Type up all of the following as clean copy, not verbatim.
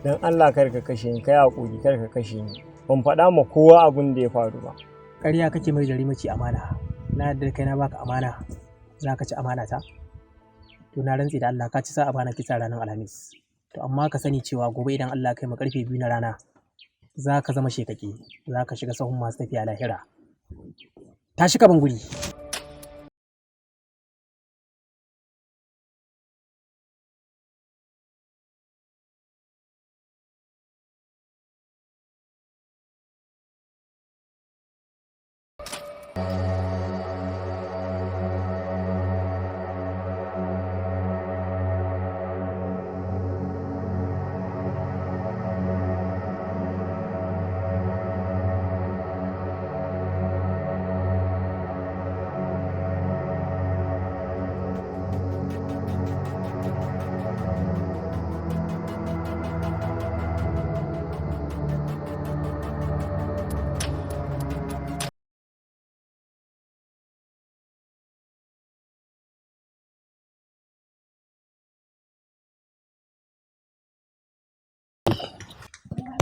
don Allah kar ka kashe ni, kai haƙuri kar ka kashe ni. Ban faɗa ma kowa abin da ya faru ba. Ƙarya kake mai jari mace amana. Na yarda kai na baka amana, za ka ci amana ta? To na rantse da Allah ka ci sa'a bana kisa ranar Alhamis. To amma ka sani cewa gobe idan Allah kai mu karfe 2 na rana, za ka zama shekake, za ka shiga sahun masu tafiya lahira. Tashi ka ban guri.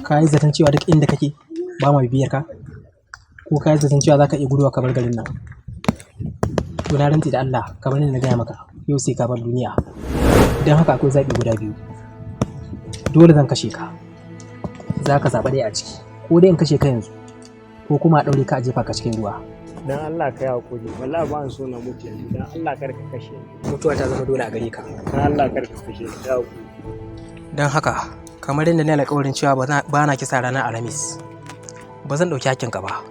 Ka yi zaton cewa duk inda kake ba ma bibiyar ka? Ko ka yi zaton cewa za ka iya guduwa ka bar garin nan? To na rantse da Allah kamar yadda na gaya maka, yau sai ka bar duniya. Don haka akwai zaɓi guda biyu. Dole zan kashe ka. Za ka zaɓa ɗaya a ciki. Ko dai in kashe ka yanzu, ko kuma a ɗaure ka a jefa ka cikin ruwa. Don Allah kai haƙuri, wallahi ba so na mutu yanzu. Don Allah kar ka kashe ni. Mutuwa ta zama dole a gare ka. Don Allah kar ka kashe ni, kai haƙuri. Don haka kamar yadda na alƙawarin cewa ba na kisa ranar Alhamis, ba zan ɗauki hakkinka ba.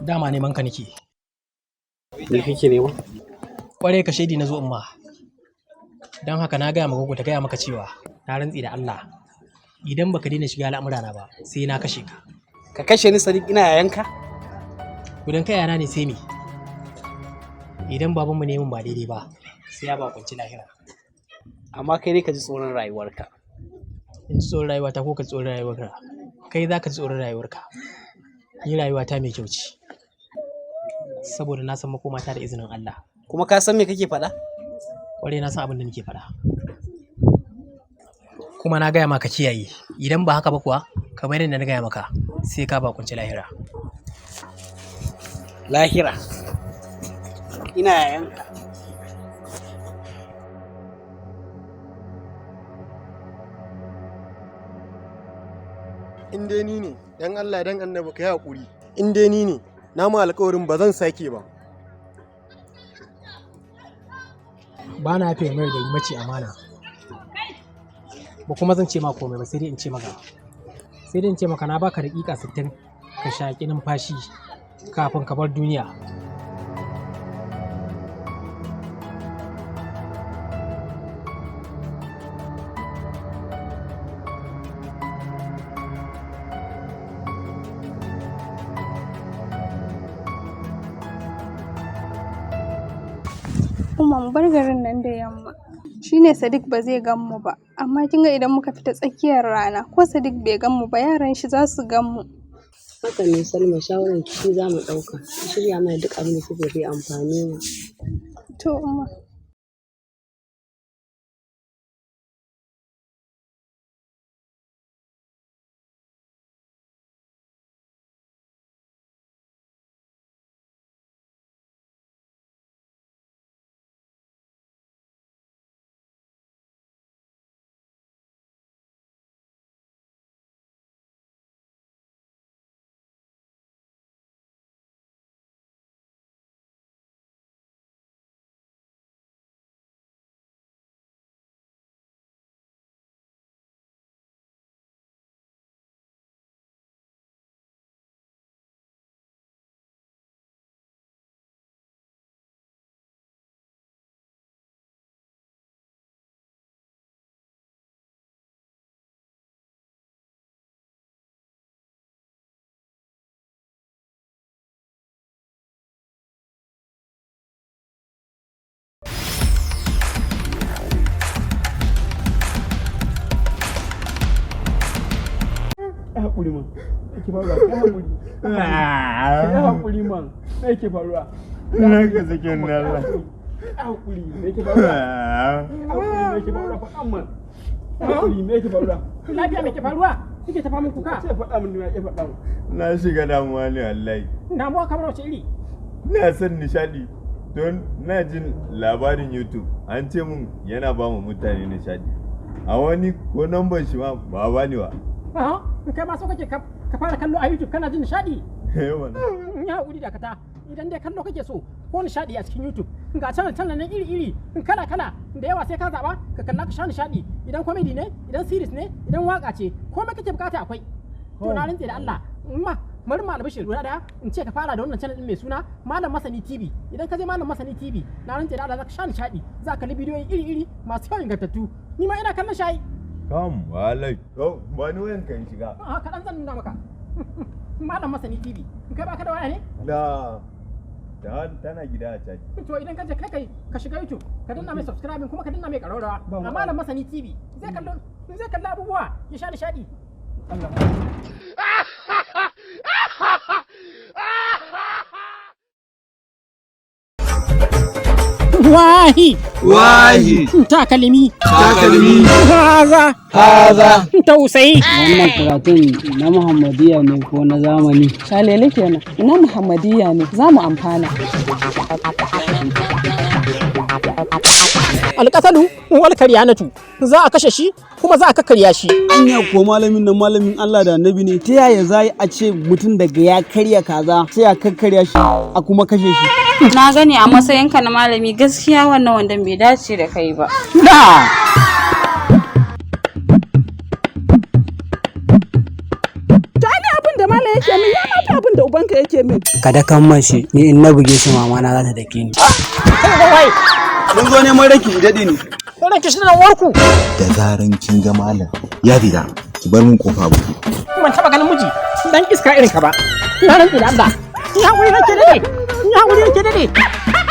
Dama neman ka nake. Me kake nema? Kwarai ka shaidi na zo umma. Don haka na gaya maka ta gaya maka cewa na rantsi da Allah idan baka daina shiga al'amurana ba sai na kashe ka. Ka kashe ni Sadiq ina yayanka? Gudan kai yana ne sai me? Idan babanmu ne mun ba daidai ba sai ya bakunci lahira. Amma kai ne ka ji tsoron rayuwarka. In ji tsoron rayuwata ko ka tsoron rayuwarka? Kai za ka ji tsoron rayuwarka. Ni rayuwata mai kyau ce. Saboda na san makomata da izinin Allah. Kuma ka san me kake faɗa? Kwarai na san abin da nake faɗa. Kuma na gaya maka kiyaye. Idan ba haka ba kuwa, kamar yadda na gaya maka, sai ka bakunci lahira. Lahira? Ina yayanka. In dai ni ne, dan Allah dan annabi ka yi haƙuri. In dai ni ne, na mu alƙawarin ba zan sake ba. Ba na yafe mai da mace amana. Ba kuma zan ce ma komai ba sai dai in ce maka. Sai dai in ce maka na baka daƙiƙa 60 ka shaƙi numfashi kafin ka bar duniya. Kuma mu bar garin nan da yamma. Shi ne Sadiq ba zai gan mu ba. Amma kin ga idan muka fita tsakiyar rana ko Sadiq bai gan mu ba yaran shi za su gan mu. Haka ne Salma, shawaran ki za mu ɗauka. Shirya mana duk abin da kuka zai amfane mu. To umma. hakuri man. Yake faruwa, kai hakuri. Kai hakuri man. Yake faruwa. Na ka sake ni Allah. Hakuri, me yake faruwa? Hakuri, me yake faruwa fa amman. Hakuri, me yake faruwa? Lafiya me yake faruwa? Kike tafa min kuka? Sai faɗa min ya faɗa min. Na shiga damuwa ne wallahi. Damuwa kamar wace iri? Ina son nishadi don na jin labarin YouTube an ce mun yana ba mu mutane nishadi. A wani ko namban shi ma ba ba ni ba. Kai ma so kake ka fara kallo a YouTube kana jin nishadi? Wannan. Ya haƙuri da kata idan dai kallo kake so ko nishadi a cikin YouTube ga channel nan iri kala da yawa sai ka zaba ka kalla ka sha nishadi idan comedy ne idan series ne idan waka ce komai kake bukata akwai to na rantse da Allah Malam Albashir guda daya in ce ka fara da wannan channel din mai suna Malam Masani TV idan ka je Malam Masani TV na rantse da Allah zaka sha nishadi za ka kalli bidiyoyi iri masu kyau ingantattu ni ma ina kallon shayi Kam walai to ba ni wayan kan shiga ka dan zan nuna maka Malam Masani TV kai baka da waya ne da tana gida a caji to idan ka je kai ka shiga YouTube ka danna mai subscribing kuma ka danna mai ƙararrawa a Malam Masani TV zai kalli abubuwa ya sha nishadi Wahi takalmi haza tausayi wannan karatun na Muhammadiyya ne ko na zamani Shalele kenan. Na Muhammadiyya ne za mu amfana. alƙasalu wal karyanatu za a kashe shi kuma za a kakkarya shi anya ko malamin Allah da annabi ne ta yaya za a ce mutum daga ya karya kaza sai a kakkarya shi a kuma kashe shi Na gani a matsayinka na malami gaskiya wannan wandan bai dace da kai ba. da mala yake min ya mata abin da ubanka yake min. Kada kan mashi ni in na buge shi mama na za ta dake ni. Mun zo neman ranki dade ne. Ranki shi nan warku. Da zaran kin ga malam ya fita ki bar mun kofa buɗe. Ban taba ganin miji dan iska irin ka ba. Na rantsi da Allah. Ya wuri nake dade.